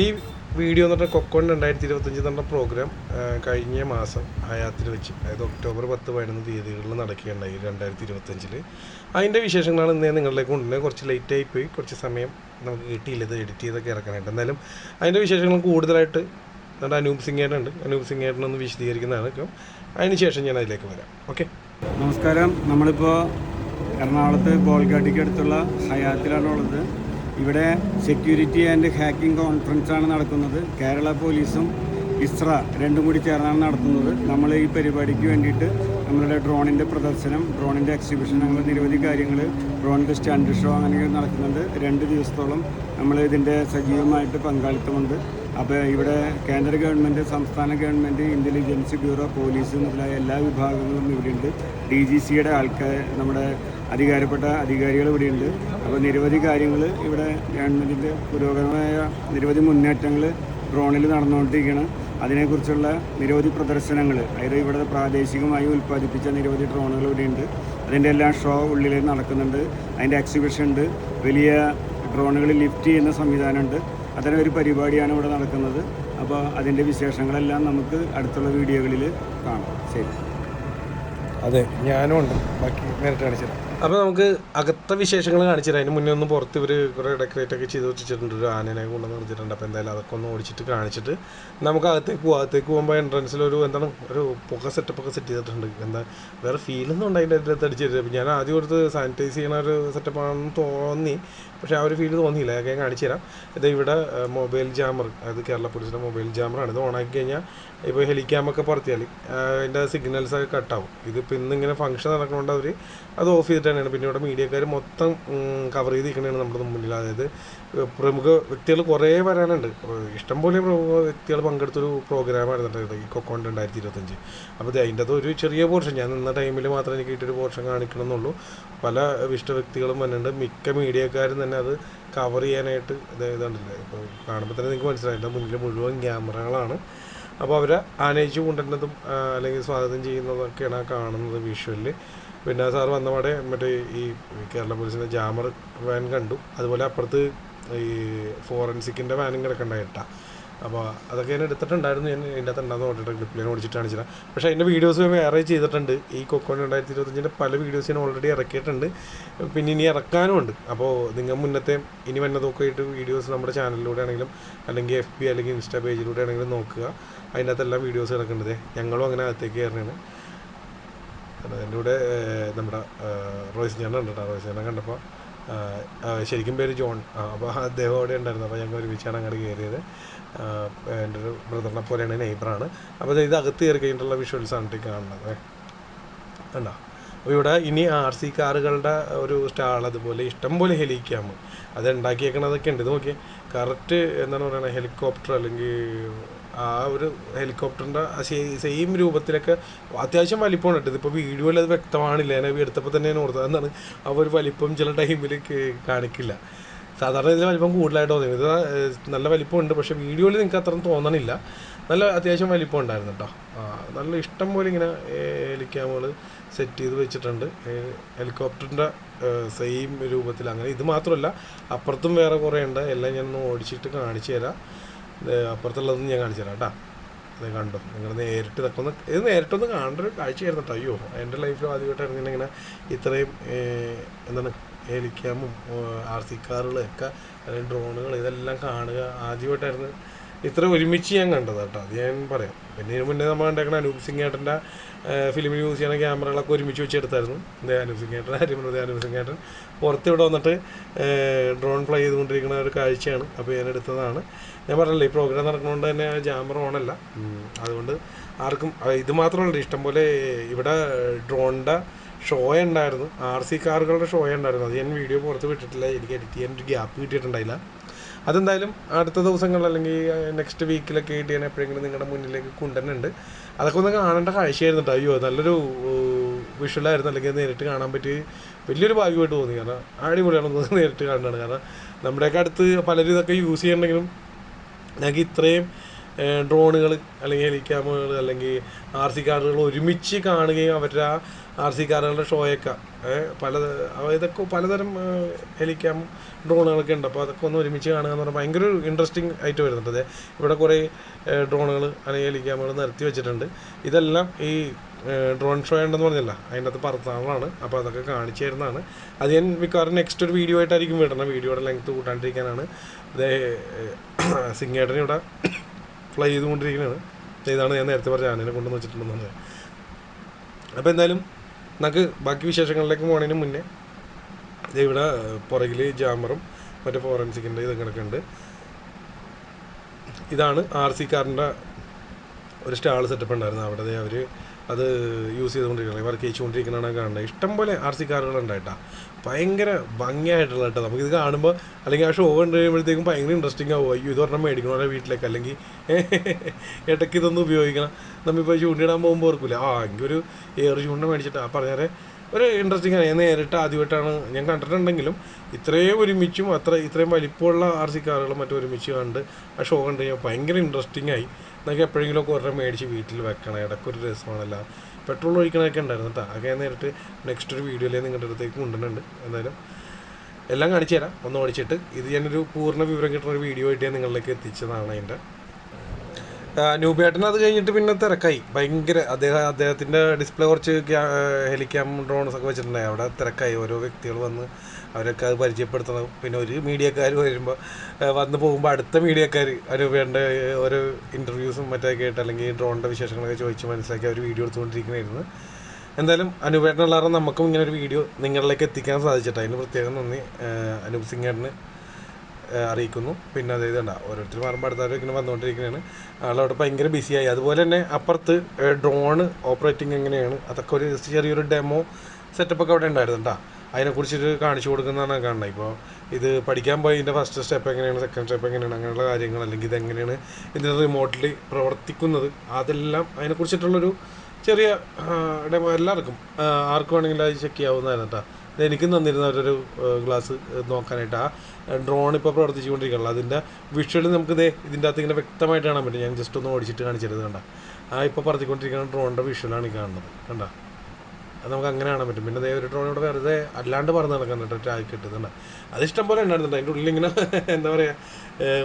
ഈ വീഡിയോ എന്ന് പറഞ്ഞാൽ കൊക്കോൺ 2025 എന്ന് പറഞ്ഞ പ്രോഗ്രാം കഴിഞ്ഞ മാസം ഹയാത്തിൽ വെച്ച്, അതായത് ഒക്ടോബർ 10-11 തീയതികളിൽ നടക്കുകയുണ്ടായി 2025. അതിൻ്റെ വിശേഷങ്ങളാണ് ഇന്ന് ഞാൻ നിങ്ങളിലേക്ക് കൊണ്ടുവരുന്നത്. കുറച്ച് ലേറ്റായി പോയി, കുറച്ച് സമയം നമുക്ക് കിട്ടിയില്ല ഇത് എഡിറ്റ് ചെയ്തൊക്കെ ഇറക്കാനായിട്ട്. എന്നാലും അതിൻ്റെ വിശേഷങ്ങൾ കൂടുതലായിട്ട് നമ്മുടെ അനൂപ് സിംഗേട്ടനുണ്ട്. അനൂപ് സിംഗേട്ടനൊന്ന് വിശദീകരിക്കുന്നതാണ്. അതിന് ശേഷം ഞാൻ അതിലേക്ക് വരാം. ഓക്കെ, നമസ്കാരം. നമ്മളിപ്പോൾ എറണാകുളത്ത് ബോൾഗാട്ടിക്ക് അടുത്തുള്ള ഹയാത്തിലാണുള്ളത്. ഇവിടെ സെക്യൂരിറ്റി ആൻഡ് ഹാക്കിംഗ് കോൺഫറൻസാണ് നടക്കുന്നത്. കേരള പോലീസും ഇസ്ര രണ്ടും കൂടി ചേർന്നാണ് നടത്തുന്നത്. നമ്മൾ ഈ പരിപാടിക്ക് വേണ്ടിയിട്ട് നമ്മളുടെ ഡ്രോണിൻ്റെ പ്രദർശനം, ഡ്രോണിൻ്റെ എക്സിബിഷൻ, അങ്ങനെ നിരവധി കാര്യങ്ങൾ, ഡ്രോണിൻ്റെ സ്റ്റാൻഡ് ഷോ അങ്ങനെയൊക്കെ നടക്കുന്നുണ്ട്. 2 ദിവസത്തോളം നമ്മൾ ഇതിൻ്റെ സജീവമായിട്ട് പങ്കാളിത്തമുണ്ട്. അപ്പോൾ ഇവിടെ കേന്ദ്ര ഗവൺമെൻറ്, സംസ്ഥാന ഗവൺമെൻറ്, ഇൻ്റലിജൻസ് ബ്യൂറോ, പോലീസ് മുതലായ എല്ലാ വിഭാഗങ്ങളും ഇവിടെയുണ്ട്. DGCയുടെ ആൾക്കാർ, നമ്മുടെ അധികാരപ്പെട്ട അധികാരികൾ ഇവിടെയുണ്ട്. അപ്പോൾ നിരവധി കാര്യങ്ങൾ ഇവിടെ ഗവൺമെൻറ്റിൻ്റെ പുരോഗമനമായ നിരവധി മുന്നേറ്റങ്ങൾ ഡ്രോണിൽ നടന്നുകൊണ്ടിരിക്കുകയാണ്. അതിനെക്കുറിച്ചുള്ള നിരവധി പ്രദർശനങ്ങൾ, അതായത് ഇവിടെ പ്രാദേശികമായി ഉൽപ്പാദിപ്പിച്ച നിരവധി ഡ്രോണുകൾ ഇവിടെയുണ്ട്. അതിൻ്റെ എല്ലാം ഷോ ഉള്ളിൽ നടക്കുന്നുണ്ട്. അതിൻ്റെ എക്സിബിഷൻ ഉണ്ട്. വലിയ ഡ്രോണുകൾ ലിഫ്റ്റ് ചെയ്യുന്ന സംവിധാനമുണ്ട്. അത്തരം ഒരു പരിപാടിയാണ് ഇവിടെ നടക്കുന്നത്. അപ്പോൾ അതിൻ്റെ വിശേഷങ്ങളെല്ലാം നമുക്ക് അടുത്തുള്ള വീഡിയോകളിൽ കാണാം. ശരി. അതെ, ഞാനും ഉണ്ട്. ബാക്കി നേരിട്ട് കാണിച്ചു തരാം. അപ്പോൾ നമുക്ക് അകത്തെ വിശേഷങ്ങൾ കാണിച്ചു തരാം. അതിന് മുന്നേ ഒന്ന് പുറത്ത് ഇവർ കുറേ ഡെക്കറേറ്റൊക്കെ ചെയ്ത് വെച്ചിട്ടുണ്ട്. ഒരു ആനനെ കൊണ്ടുവന്ന് നിർത്തിയിട്ടുണ്ട്. അപ്പോൾ എന്തായാലും അതൊക്കെ ഒന്ന് ഓടിച്ചിട്ട് കാണിച്ചിട്ട് നമുക്ക് അകത്തേക്ക് പോകും. അകത്തേക്ക് പോകുമ്പോൾ എൻട്രൻസിലൊരു ഒരു പുക സെറ്റപ്പൊക്കെ സെറ്റ് ചെയ്തിട്ടുണ്ട്. എന്താ വേറെ ഫീലൊന്നും ഉണ്ട് അതിൻ്റെ അടുത്ത് അടിച്ചിട്ട്. അപ്പോൾ ഞാൻ ആദ്യം കൊടുത്ത് സാനിറ്റൈസ് ചെയ്യണ ഒരു സെറ്റപ്പാണെന്ന് തോന്നി, പക്ഷേ ആ ഒരു ഫീൽ തോന്നിയില്ല. അതൊക്കെ ഞാൻ കാണിച്ചു തരാം. ഇത് ഇവിടെ മൊബൈൽ ജാമർ, അതായത് കേരള പോലീസിൻ്റെ മൊബൈൽ ജാമറാണ്. ഇത് ഓണാക്കി കഴിഞ്ഞാൽ ഇപ്പോൾ ഹെലിക്യാമൊക്കെ പറത്തിയാൽ അതിൻ്റെ സിഗ്നൽസൊക്കെ കട്ടാവും. ഇതിപ്പോൾ ഇന്നിങ്ങനെ ഫംഗ്ഷൻ നടക്കുന്നതുകൊണ്ട് അവർ അത് ഓഫ് ചെയ്തിട്ട് തന്നെയാണ്. പിന്നെ ഇവിടെ മീഡിയക്കാർ മൊത്തം കവർ ചെയ്തിരിക്കണതാണ് നമ്മുടെ മുന്നിൽ. അതായത് പ്രമുഖ വ്യക്തികൾ കുറേ വരാനുണ്ട്. ഇഷ്ടംപോലെ പ്രമുഖ വ്യക്തികൾ പങ്കെടുത്തൊരു പ്രോഗ്രാമായിരുന്നു ഈ കൊക്കോൺ 2025. അപ്പോൾ അതിൻ്റെ അത് ഒരു ചെറിയ പോർഷൻ, ഞാൻ നിന്ന ടൈമിൽ മാത്രം എനിക്ക് കിട്ടിയൊരു പോർഷൻ കാണിക്കണമെന്നുള്ളൂ. പല ഇഷ്ട വ്യക്തികളും വന്നിട്ടുണ്ട്. മിക്ക മീഡിയക്കാരും തന്നെ അത് കവർ ചെയ്യാനായിട്ട് ഇതുണ്ടല്ലേ, ഇപ്പോൾ കാണുമ്പോൾ തന്നെ നിങ്ങൾക്ക് മനസ്സിലായി എൻ്റെ മുന്നിൽ മുഴുവൻ ക്യാമറകളാണ്. അപ്പോൾ അവരെ ആനയിച്ച് കൊണ്ടുവരുന്നതും അല്ലെങ്കിൽ സ്വാഗതം ചെയ്യുന്നതൊക്കെയാണ് കാണുന്നത് വിഷ്വലിൽ. പിന്നെ സാർ വന്നപാടെ മറ്റേ ഈ കേരള പോലീസിൻ്റെ ജാമർ വാൻ കണ്ടു. അതുപോലെ അപ്പുറത്ത് ഈ ഫോറൻസിക്കിൻ്റെ വാനും കിടക്കണ്ടായിട്ടാണ്. അപ്പോൾ അതൊക്കെ ഞാൻ എടുത്തിട്ടുണ്ടായിരുന്നു. ഞാൻ ഇതിൻ്റെ അകത്ത് ഉണ്ടാകുന്ന ഓടിയിട്ട് ക്ലിപ്പിൽ ഓടിച്ചിട്ട് കാണിച്ചില്ല. പക്ഷേ അതിൻ്റെ വീഡിയോസ് വേറെ ചെയ്തിട്ടുണ്ട്. ഈ കൊക്കോൺ 2025 പല വീഡിയോസ് ഞാൻ ഓൾറെഡി ഇറക്കിയിട്ടുണ്ട്. പിന്നെ ഇനി ഇറക്കാനും ഉണ്ട്. അപ്പോൾ നിങ്ങൾ മുന്നത്തെ ഇനി വന്നതൊക്കെ ആയിട്ട് വീഡിയോസ് നമ്മുടെ ചാനലിലൂടെ ആണെങ്കിലും അല്ലെങ്കിൽ FB അല്ലെങ്കിൽ ഇൻസ്റ്റാ പേജിലൂടെ ആണെങ്കിലും നോക്കുക. അതിൻ്റെ അകത്തെല്ലാം വീഡിയോസ് ഇറക്കേണ്ടത്. ഞങ്ങളും അങ്ങനെ അകത്തേക്ക് കയറുകയാണ്. എൻ്റെ കൂടെ നമ്മുടെ റോയ്സ് ചേട്ടൻ ഉണ്ട് കേട്ടോ. റോയ്സ് ചേട്ടൻ കണ്ടപ്പോൾ ശരിക്കും പേര് ജോൺ. അപ്പോൾ അദ്ദേഹം അവിടെ ഉണ്ടായിരുന്നു. അപ്പോൾ ഞങ്ങൾ ഒരുമിച്ചാണ് അങ്ങോട്ട് കയറിയത്. എൻ്റെ ഒരു ബ്രദറിനെ പോലെയാണ്, നെയ്ബറാണ്. അപ്പോൾ ഇത് അകത്ത് കയറി കഴിഞ്ഞിട്ടുള്ള വിഷ്വൽസാണ് കാണുന്നത്. കണ്ടോ? അപ്പോൾ ഇവിടെ ഇനി RC കാറുകളുടെ ഒരു സ്റ്റാൾ, അതുപോലെ ഇഷ്ടംപോലെ ഹെലിക്യാം അത് ഉണ്ടാക്കിയേക്കണതൊക്കെ ഉണ്ട്. ഇത് നോക്കിയേ, കറക്റ്റ് എന്താണ് പറയുക, ഹെലികോപ്റ്റർ അല്ലെങ്കിൽ ആ ഒരു ഹെലികോപ്റ്ററിൻ്റെ സെയിം രൂപത്തിലൊക്കെ അത്യാവശ്യം വലിപ്പമാണ് ഇട്ടത്. ഇപ്പോൾ വീഡിയോയിൽ അത് വ്യക്തമാണില്ല. ഞാൻ എടുത്തപ്പോൾ തന്നെ ഞാൻ ഓർത്തത് എന്താണ് ആ ഒരു വലിപ്പം ചില ടൈമിൽ കാണിക്കില്ല. സാധാരണ ഇതിൽ വലിപ്പം കൂടുതലായിട്ട് തോന്നി. ഇത് നല്ല വലിപ്പമുണ്ട്, പക്ഷേ വീഡിയോയിൽ നിങ്ങൾക്ക് അത്രയും തോന്നണില്ല. നല്ല അത്യാവശ്യം വലിപ്പം ഉണ്ടായിരുന്നു കേട്ടോ. നല്ല ഇഷ്ടം പോലെ ഇങ്ങനെ ഹെലിക്യാമുകൾ സെറ്റ് ചെയ്ത് വെച്ചിട്ടുണ്ട്. ഹെലികോപ്റ്ററിൻ്റെ സെയിം രൂപത്തിൽ. അങ്ങനെ ഇത് മാത്രമല്ല, അപ്പുറത്തും വേറെ കുറേ ഉണ്ട്. എല്ലാം ഞാനൊന്ന് ഓടിച്ചിട്ട് കാണിച്ചു തരാം. അപ്പുറത്തുള്ളതൊന്നും ഞാൻ കാണിച്ചു തരാം കേട്ടോ. അത് കണ്ടോ, നിങ്ങൾ നേരിട്ട് ഇതൊക്കെ ഇത് നേരിട്ടൊന്ന് കാണേണ്ട ഒരു കാഴ്ചയായിരുന്നു കേട്ടോ. അയ്യോ, എൻ്റെ ലൈഫിൽ ആദ്യമായിട്ടായിരുന്നു ഇങ്ങനെ ഇത്രയും എന്താണ് ഹെലിക്യാമും RC കാറുകളൊക്കെ അല്ലെങ്കിൽ ഡ്രോണുകൾ ഇതെല്ലാം കാണുക ആദ്യമായിട്ടായിരുന്നു. ഇത്ര ഒരുമിച്ച് ഞാൻ കണ്ടത് കേട്ടോ, അത് ഞാൻ പറയാം. പിന്നെ ഇതിന് മുന്നേ നമ്മൾ കണ്ടേക്കണ അനൂപ് സിംഗേട്ടൻ്റെ ഫിലിമിൽ യൂസ് ചെയ്യുന്ന ക്യാമറകളൊക്കെ ഒരുമിച്ച് വെച്ചെടുത്തായിരുന്നു. അനൂപ് സിംഗേട്ടൻ അനൂപ് സിംഗേട്ടൻ പുറത്ത് ഇവിടെ വന്നിട്ട് ഡ്രോൺ ഫ്ലൈ ചെയ്തുകൊണ്ടിരിക്കുന്ന ഒരു കാഴ്ചയാണ്. അപ്പോൾ ഞാൻ എടുത്തതാണ്. ഞാൻ പറഞ്ഞില്ലേ, ഈ പ്രോഗ്രാം നടക്കുന്നതുകൊണ്ട് തന്നെ ജാമർ ഓണല്ല. അതുകൊണ്ട് ആർക്കും ഇത് മാത്രമല്ല, ഇഷ്ടംപോലെ ഇവിടെ ഡ്രോണിൻ്റെ ഷോ ഉണ്ടായിരുന്നു. RC കാറുകളുടെ ഷോ ഉണ്ടായിരുന്നു. അത് ഞാൻ വീഡിയോ പുറത്ത് വിട്ടിട്ടില്ല. എനിക്ക് എഡിറ്റ് ചെയ്യാൻ ഒരു ഗ്യാപ്പ് കിട്ടിയിട്ടുണ്ടായില്ല. അതെന്തായാലും അടുത്ത ദിവസങ്ങളിൽ അല്ലെങ്കിൽ നെക്സ്റ്റ് വീക്കിലൊക്കെ ആയിട്ട് ഞാൻ എപ്പോഴെങ്കിലും നിങ്ങളുടെ മുന്നിലേക്ക് കൊണ്ടുവരുന്നുണ്ട്. അതൊക്കെ ഒന്ന് കാണേണ്ട കാഴ്ചയായിരുന്നു കേട്ടോ. അയ്യോ, നല്ലൊരു വിഷ്വലായിരുന്നു. അല്ലെങ്കിൽ നേരിട്ട് കാണാൻ പറ്റി വലിയൊരു ഭാഗ്യമായിട്ട് തോന്നി. കാരണം അടിപൊളിയാണെന്ന് നേരിട്ട് കാണുന്നതാണ്. കാരണം നമ്മുടെയൊക്കെ അടുത്ത് പലരും ഇതൊക്കെ യൂസ് ചെയ്യണമെങ്കിലും ഞങ്ങൾക്ക് ഇത്രയും ഡ്രോണുകൾ അല്ലെങ്കിൽ ഹെലിക്യാമുകൾ അല്ലെങ്കിൽ RC കാറുകൾ ഒരുമിച്ച് കാണുകയും അവരുടെ ആ RC കാറുകളുടെ ഷോയൊക്കെ ഇതൊക്കെ പലതരം ഹെലിക്യാം ഡ്രോണുകളൊക്കെ ഉണ്ട്. അപ്പോൾ അതൊക്കെ ഒന്ന് ഒരുമിച്ച് കാണുക എന്ന് പറഞ്ഞാൽ ഭയങ്കര ഇൻട്രസ്റ്റിംഗ് ആയിട്ട് വരുന്നുണ്ട്. അതെ, ഇവിടെ കുറേ ഡ്രോണുകൾ അല്ലെങ്കിൽ ഹെലിക്യാമുകൾ നിരത്തി വെച്ചിട്ടുണ്ട്. ഇതെല്ലാം ഈ ഡ്രോൺ ഷോ ഉണ്ടെന്ന് പറഞ്ഞല്ല, അതിൻ്റെ അകത്ത് പറത്താളാണ്. അപ്പോൾ അതൊക്കെ കാണിച്ചു തരുന്നതാണ്. അത് ഞാൻ മിക്കവാറും നെക്സ്റ്റ് ഒരു വീഡിയോ ആയിട്ടായിരിക്കും വിടണം. വീഡിയോയുടെ ലെങ്ത്ത് കൂട്ടാണ്ടിരിക്കാനാണ്. അതേ സിംഗേട്ടൻ ഇവിടെ ഫ്ലൈ ചെയ്തുകൊണ്ടിരിക്കുന്നത്. ഇതാണ് ഞാൻ നേരത്തെ പറഞ്ഞ ആനേനെ കൊണ്ടുവന്ന് വെച്ചിട്ടുണ്ടെന്നത്. അപ്പോൾ എന്തായാലും നമുക്ക് ബാക്കി വിശേഷങ്ങളിലേക്ക് പോകുന്നതിന് മുന്നേ ഇവിടെ പുറകിൽ ജാമറും മറ്റേ ഫോറൻസിക്കിൻ്റെ ഇത് കിടക്കുന്നുണ്ട്. ഇതാണ് RC കാറിൻ്റെ ഒരു സ്റ്റാൾ സെറ്റപ്പ് ഉണ്ടായിരുന്നു. അവിടെ അവർ അത് യൂസ് ചെയ്തുകൊണ്ടിരിക്കുന്നത്, വർക്ക് ചെയ്തുകൊണ്ടിരിക്കുന്നതാണ് കാണുന്നത്. ഇഷ്ടംപോലെ RC കാറുകളുണ്ടായിട്ടാണ്. ഭയങ്കര ഭംഗിയായിട്ടുള്ള കേട്ടോ. നമുക്കിത് കാണുമ്പോൾ അല്ലെങ്കിൽ ആ ഷോ കണ്ടു കഴിയുമ്പോഴത്തേക്കും ഭയങ്കര ഇൻട്രസ്റ്റിംഗ് ആവും. അയ്യോ ഇത് പറഞ്ഞാൽ മേടിക്കണോ വീട്ടിലേക്ക്, അല്ലെങ്കിൽ ഇടയ്ക്ക് ഇതൊന്നും ഉപയോഗിക്കണം. നമ്മളിപ്പോൾ ചൂണ്ടിടാൻ പോകുമ്പോൾ ഓർക്കില്ല, എനിക്കൊരു എയർ ചൂണ്ട മേടിച്ചിട്ട് പറഞ്ഞാൽ ഒരു ഇൻട്രസ്റ്റിംഗ് ആണ്. ഞാൻ നേരിട്ട് ആദ്യമായിട്ടാണ് ഞാൻ കണ്ടിട്ടുണ്ടെങ്കിലും ഇത്രയും ഒരുമിച്ചും ഇത്രയും വലിപ്പമുള്ള RC കാറുകളും മറ്റും ഒരുമിച്ച് കണ്ട് ആ ഷോ കണ്ടു കഴിഞ്ഞാൽ ഭയങ്കര ഇൻട്രസ്റ്റിംഗ് ആയി. നമുക്ക് എപ്പോഴെങ്കിലുമൊക്കെ ഒരെണ്ണം മേടിച്ച് വീട്ടിൽ വെക്കണം. ഇടയ്ക്കൊരു രസമാണല്ലോ. പെട്രോൾ ഒഴിക്കണമൊക്കെ ഉണ്ടായിരുന്നു കേട്ടോ. അതൊക്കെ ഞാൻ നേരിട്ട് നെക്സ്റ്റ് ഒരു വീഡിയോയിലേ നിങ്ങളുടെ അടുത്തേക്ക് കൊണ്ടുവരുന്നുണ്ട്. എന്തായാലും എല്ലാം കാണിച്ചു തരാം. ഒന്ന് ഓടിച്ചിട്ട് ഇത് ഞാനൊരു പൂർണ്ണ വിവരം കിട്ടുന്ന ഒരു വീഡിയോ ആയിട്ട് ഞാൻ നിങ്ങളിലേക്ക് എത്തിച്ചതാണ്. അതിൻ്റെ ന്യൂബേട്ടൻ അത് കഴിഞ്ഞിട്ട് പിന്നെ തിരക്കായി ഭയങ്കര. അദ്ദേഹത്തിൻ്റെ ഡിസ്പ്ലേ കുറച്ച് ഹെലിക്യാം ഡ്രോൺസ് ഒക്കെ വെച്ചിട്ടുണ്ടായി. അവിടെ തിരക്കായി. ഓരോ വ്യക്തികൾ വന്ന് അവരൊക്കെ അത് പരിചയപ്പെടുത്തണം. പിന്നെ ഒരു മീഡിയക്കാർ വരുമ്പോൾ വന്ന് പോകുമ്പോൾ അടുത്ത മീഡിയക്കാർ അവർ വേണ്ട ഓരോ ഇൻ്റർവ്യൂസും മറ്റൊക്കെ ആയിട്ട് അല്ലെങ്കിൽ ഡ്രോണിൻ്റെ വിശേഷങ്ങളൊക്കെ ചോദിച്ച് മനസ്സിലാക്കി അവർ വീഡിയോ എടുത്തുകൊണ്ടിരിക്കുന്നതായിരുന്നു. എന്തായാലും അനൂപേട്ടനുള്ളവരെ നമുക്കും ഇങ്ങനെ ഒരു വീഡിയോ നിങ്ങളിലേക്ക് എത്തിക്കാൻ സാധിച്ചിട്ട് അതിന് പ്രത്യേകം നന്ദി അനൂപ് സിംഗേട്ടന് അറിയിക്കുന്നു. പിന്നെ അതായത് ഓരോരുത്തർ മാറുമ്പോൾ അടുത്തവരും ഇങ്ങനെ വന്നുകൊണ്ടിരിക്കുന്നതാണ്. ആളവിടെ ഭയങ്കര ബിസിയായി. അതുപോലെ തന്നെ അപ്പുറത്ത് ഡ്രോണ് ഓപ്പറേറ്റിംഗ് എങ്ങനെയാണ് അതൊക്കെ ഒരു ചെറിയൊരു ഡെമോ സെറ്റപ്പൊക്കെ അവിടെ ഉണ്ടായിരുന്നു കേട്ടോ. അതിനെക്കുറിച്ചിട്ട് കാണിച്ചു കൊടുക്കുന്നതാണ് കാണുന്നത്. ഇപ്പോൾ ഇത് പഠിക്കാൻ പോയി ഇതിൻ്റെ ഫസ്റ്റ് സ്റ്റെപ്പ് എങ്ങനെയാണ്, സെക്കൻഡ് സ്റ്റെപ്പ് എങ്ങനെയാണ്, അങ്ങനെയുള്ള കാര്യങ്ങൾ, അല്ലെങ്കിൽ ഇതെങ്ങനെയാണ് ഇതിന് റിമോട്ട്ലി പ്രവർത്തിക്കുന്നത്, അതെല്ലാം അതിനെക്കുറിച്ചിട്ടുള്ളൊരു ചെറിയ ഡെമോ എല്ലാവർക്കും ആർക്കും വേണമെങ്കിലും അത് ചെക്ക് ചെയ്യാവുന്നതായിരുന്നു കേട്ടോ. എനിക്കും തന്നിരുന്ന ഒരു ഗ്ലാസ് നോക്കാനായിട്ട്. ആ ഡ്രോൺ ഇപ്പോൾ പ്രവർത്തിച്ചുകൊണ്ടിരിക്കുകയുള്ളൂ. അതിൻ്റെ വിഷ്വൽ നമുക്ക് ഇതിൻ്റെ അകത്ത് ഇങ്ങനെ വ്യക്തമായിട്ട് കാണാൻ പറ്റും. ഞാൻ ജസ്റ്റ് ഒന്ന് ഓടിച്ചിട്ട് കാണിച്ചിരുന്നത് കണ്ട. ഇപ്പോൾ പറത്തിക്കൊണ്ടിരിക്കുന്ന ഡ്രോണിൻ്റെ വിഷ്വലാണ് ഈ കാണുന്നത് കണ്ട. അത് നമുക്ക് അങ്ങനെ കാണാൻ പറ്റും. പിന്നെ ഒരു ഡ്രോൺ ഇവിടെ വെറുതെ അല്ലാണ്ട് പറന്ന് നടക്കുന്നുണ്ട് ടാഗ് കിട്ടുന്നുണ്ട്. അത് ഇഷ്ടം പോലെ ഉണ്ടായിരുന്നുണ്ട്. അതിൻ്റെ ഉള്ളിൽ ഇങ്ങനെ എന്താ പറയുക,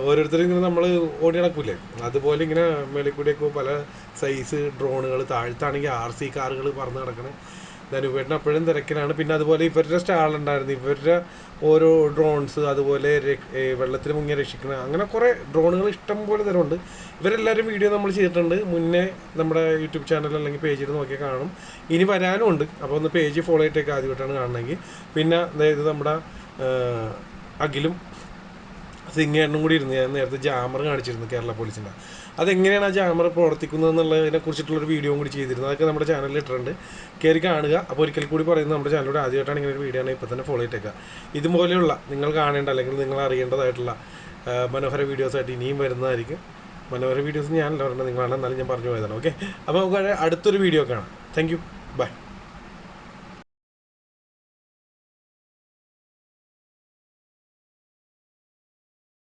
ഓരോരുത്തരും ഇങ്ങനെ നമ്മൾ ഓടി നടക്കൂലേ, അതുപോലെ ഇങ്ങനെ മേളിക്കൂടിയൊക്കെ പല സൈസ് ഡ്രോണുകൾ, താഴത്താണെങ്കിൽ RC കാറുകൾ പറന്ന് നടക്കണേ. ധനുവേട്ടൻ അപ്പോഴും തിരക്കിലാണ്. പിന്നെ അതുപോലെ ഇവരുടെ സ്റ്റാളുണ്ടായിരുന്നു. ഇവരുടെ ഓരോ ഡ്രോൺസ്, അതുപോലെ വെള്ളത്തിൽ മുങ്ങിയ രക്ഷിക്കുന്ന, അങ്ങനെ കുറേ ഡ്രോണുകൾ ഇഷ്ടം പോലെ തരമുണ്ട്. ഇവരെല്ലാവരും വീഡിയോ നമ്മൾ ചെയ്തിട്ടുണ്ട് മുന്നേ നമ്മുടെ യൂട്യൂബ് ചാനൽ അല്ലെങ്കിൽ പേജിൽ നോക്കിയാൽ കാണും. ഇനി വരാനും ഉണ്ട്. അപ്പോൾ ഒന്ന് പേജ് ഫോളോ ചെയ്തിട്ടൊക്കെ ആദ്യമായിട്ടാണ് കാണണമെങ്കിൽ. പിന്നെ അതായത് നമ്മുടെ അഖിലും സിംഗേട്ടനും കൂടി ഇരുന്ന് ഞാൻ നേരത്തെ ജാമർ കാണിച്ചിരുന്നു കേരള പോലീസിൻ്റെ. അതെങ്ങനെയാണ് ആ ജാമർ പ്രവർത്തിക്കുന്നത് എന്നുള്ളതിനെ കുറിച്ചിട്ടുള്ളൊരു വീഡിയോ കൂടി ചെയ്തിരുന്നു. അതൊക്കെ നമ്മുടെ ചാനലിൽ ഇട്ടിട്ടുണ്ട്, കയറി കാണുക. അപ്പോൾ ഒരിക്കൽ കൂടി പറയുന്നത് നമ്മുടെ ചാനലിലൂടെ ആദ്യമായിട്ടാണ് ഇങ്ങനെ ഒരു വീഡിയോ ആണ്, ഇപ്പോൾ തന്നെ ഫോളോ ചെയ്തേക്കുക. ഇതുപോലെയുള്ള നിങ്ങൾ കാണേണ്ട അല്ലെങ്കിൽ നിങ്ങൾ അറിയേണ്ടതായിട്ടുള്ള മനോഹര വീഡിയോസായിട്ട് ഇനിയും വരുന്നതായിരിക്കും. മനോഹര വീഡിയോസ് ഞാനല്ല പറഞ്ഞത്, നിങ്ങളാണ്, എന്നാലും ഞാൻ പറഞ്ഞു പോയതാണ്. ഓക്കെ, അപ്പോൾ നമുക്ക് അടുത്തൊരു വീഡിയോ കാണാം. Thank you, by.